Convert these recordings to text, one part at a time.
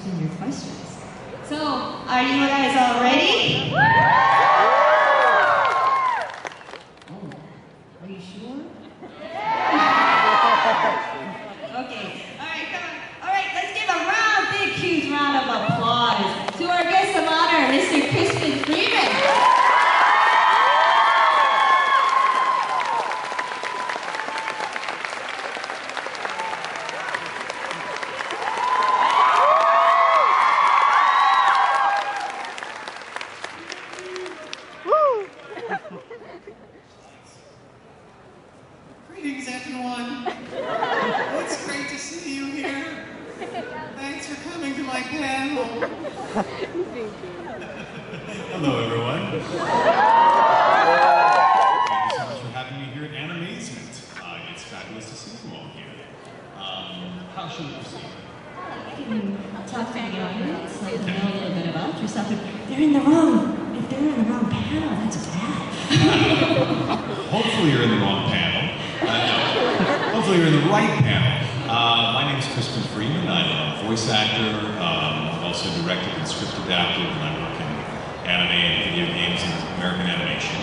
in your questions. So, are you guys all ready? Oh, are you sure? Okay, all right, come on. All right, let's give a big, huge round of applause to our guest of honor, Mr. Crispin Freeman. Greetings, everyone. It's great to see you here. Thanks for coming to my panel. Hello, everyone. Thank you so much for having me here at Animazement. It's fabulous to see you all here. How should we proceed? You can talk to the audience, let them know a little bit about yourself. If they're in the wrong panel, that's bad. Hopefully you're in the wrong panel. Hopefully you're in the right panel. My name is Crispin Freeman. I'm a voice actor. I've also directed and script adapted, and I work in anime and video games and American animation.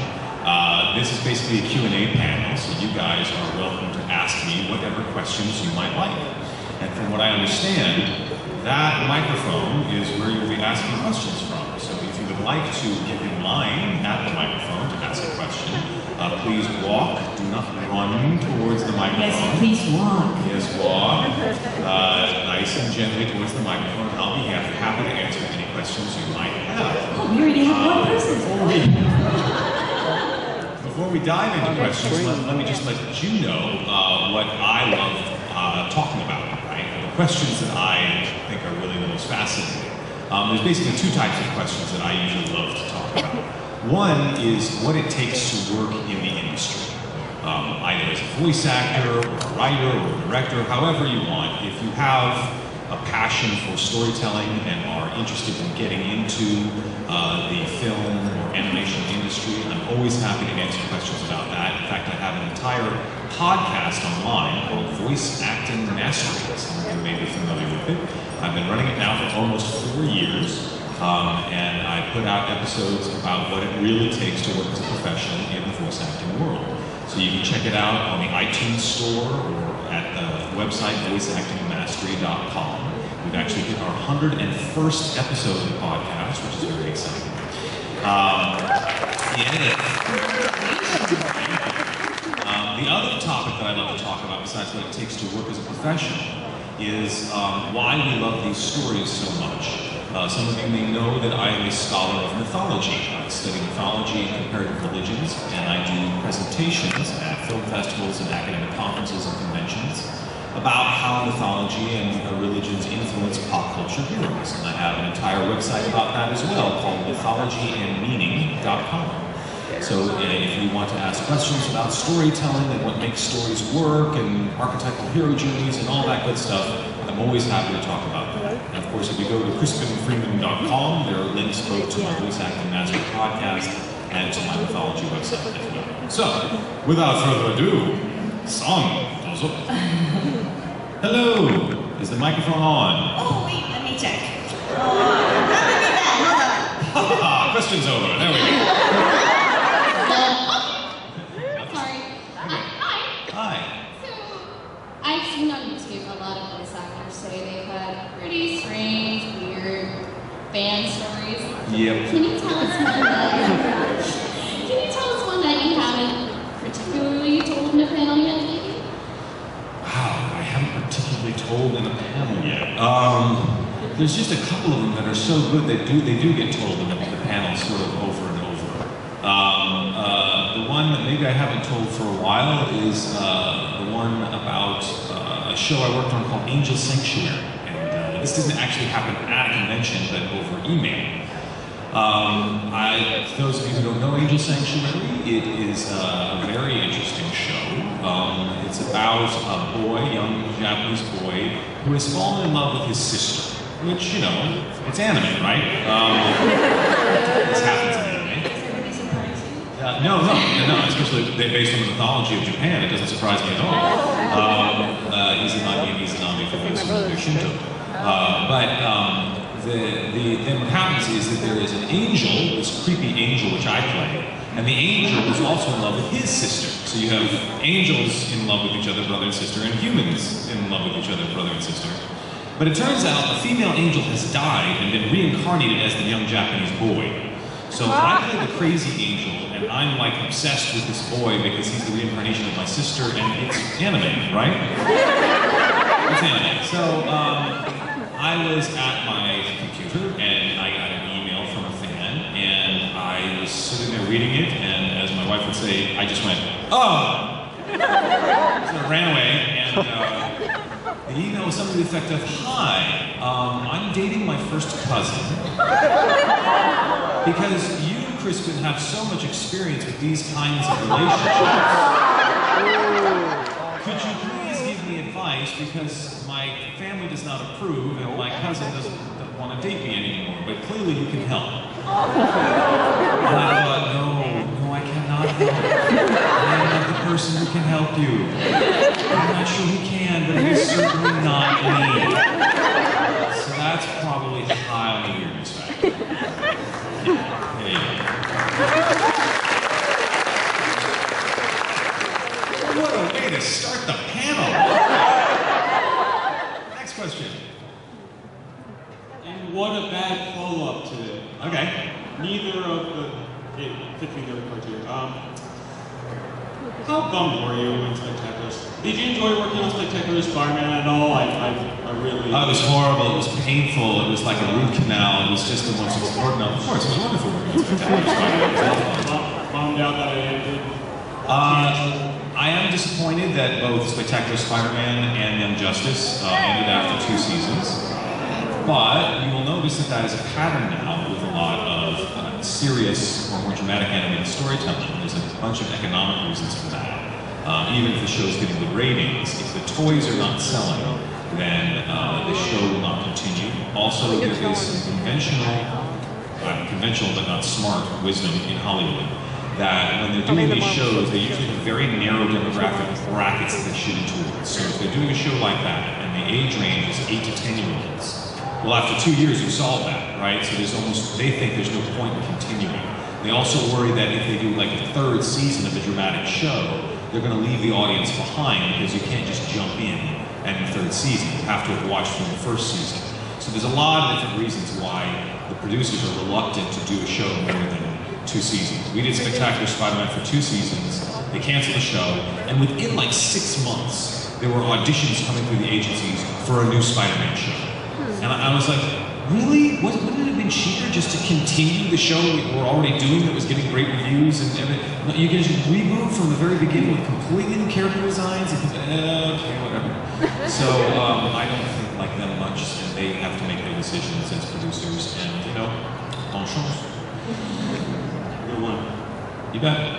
This is basically a Q&A panel, so you guys are welcome to ask me whatever questions you might like. And from what I understand, that microphone is where you'll be asking questions from. So if you would like to get in line at the microphone to ask a question, please walk. Do not run towards the microphone. Yes, please walk. Yes, walk. Nice and gently towards the microphone. I'll be happy to answer any questions you might have. Oh, we already have one person. Before we dive into questions, let me just let you know what I love talking about, right? The questions that I think are really the most fascinating. There's basically two types of questions that I usually love to talk about. One is what it takes to work in the industry. Either as a voice actor, or a writer, or a director, however you want. If you have a passion for storytelling and are interested in getting into the film or animation industry, I'm always happy to answer questions about that. In fact, I have an entire podcast online called Voice Acting Mastery. Some of you may be familiar with it. I've been running it now for almost 4 years. And I put out episodes about what it really takes to work as a professional in the voice acting world. So you can check it out on the iTunes store or at the website voiceactingmastery.com. We've actually hit our 101st episode of the podcast, which is very exciting. The other topic that I love to talk about, besides what it takes to work as a professional, is why we love these stories so much. Some of you may know that I am a scholar of mythology. I study mythology and comparative religions, and I do presentations at film festivals and academic conferences and conventions about how mythology and religions influence pop culture heroes. And I have an entire website about that as well, called mythologyandmeaning.com. So if you want to ask questions about storytelling and what makes stories work and archetypal hero journeys and all that good stuff, I'm always happy to talk about that. And of course, if you go to crispinfreeman.com, there are links both to my Voice Acting Mastery podcast and to my mythology website as well. So, without further ado, song. Hello! Is the microphone on? Oh, wait, let me check. That would be bad. Hold on. Question's over. There we go. Sorry. Hi. Hi. So, I've seen on YouTube a lot of voice actors say they've had pretty strange, weird fan stories. Yep. Can you tell us one that you haven't particularly told in a panel yet, maybe? Wow, I haven't particularly told in a panel yet. There's just a couple of them that are so good that they do get told in the panel sort of over and over. The one that maybe I haven't told for a while is the one about a show I worked on called Angel Sanctuary. And this didn't actually happen at a convention, but over email. For those of you who don't know Angel Sanctuary, it is a very interesting show. It's about a boy, young Japanese boy, who has fallen in love with his sister. Which, you know, it's anime, right? This happens in anime. No, especially based on the mythology of Japan, it doesn't surprise me at all. Izanagi and Izanami for those who know Shinto. Then what happens is that there is an angel, this creepy angel which I play, and the angel is also in love with his sister. So you have angels in love with each other, brother and sister, and humans in love with each other, brother and sister. But it turns out the female angel has died and been reincarnated as the young Japanese boy. So I play the crazy angel, and I'm like obsessed with this boy because he's the reincarnation of my sister, and it's anime, right? It's anime. So I was at my computer, and I got an email from a fan, and I was sitting there reading it, and as my wife would say, I just went, oh! So I ran away, and the email was something to the effect of, hi, I'm dating my first cousin, because you, Crispin, have so much experience with these kinds of relationships. Could you please give me advice, because my family does not approve, and my cousin doesn't want to date me anymore, but clearly you can help. And I thought, no, I cannot help. I am not the person who can help you. I'm not sure who can, but it is certainly not me. So that's probably high on the weirdness factor. Yeah, there you go. What a way to start the panel! Next question. And what a bad follow-up to it. Okay. Neither of the... It fits me the other part here. How bummed were you in Spectaculars? Did you enjoy working on Spectacular Spider-Man at all? I really... Oh, it was horrible. It was painful. It was like a root canal. It was just the most extraordinary... Of course, it was wonderful working on Spectacular Spider-Man. Bummed out that it ended. I am disappointed that both Spectacular Spider-Man and Young Justice ended after 2 seasons. But you will notice that that is a pattern now with a lot of serious or more dramatic animated storytelling. There's a bunch of economic reasons for that. Even if the show's getting good ratings, if the toys are not selling, then the show will not continue. Also, there is some conventional but not smart wisdom in Hollywood that when they're doing these shows, they usually have very narrow demographic brackets that they shoot in towards. So if they're doing a show like that, and the age range is 8 to 10-year-olds, well, after 2 years, you solve that, right? So they think there's no point in continuing. They also worry that if they do like a 3rd season of a dramatic show, they're going to leave the audience behind because you can't just jump in at the 3rd season. You have to have watched from the 1st season. So there's a lot of different reasons why the producers are reluctant to do a show more than 2 seasons. We did Spectacular Spider-Man for 2 seasons. They canceled the show, and within like 6 months, there were auditions coming through the agencies for a new Spider-Man show. And I was like, really? Wouldn't it have been cheaper just to continue the show we were already doing that was getting great reviews and everything? No, you can just reboot from the very beginning with completely new character designs and okay, whatever. So I don't think like them much, and they have to make their decisions as producers, and you know, bonne chance. Good one. You bet.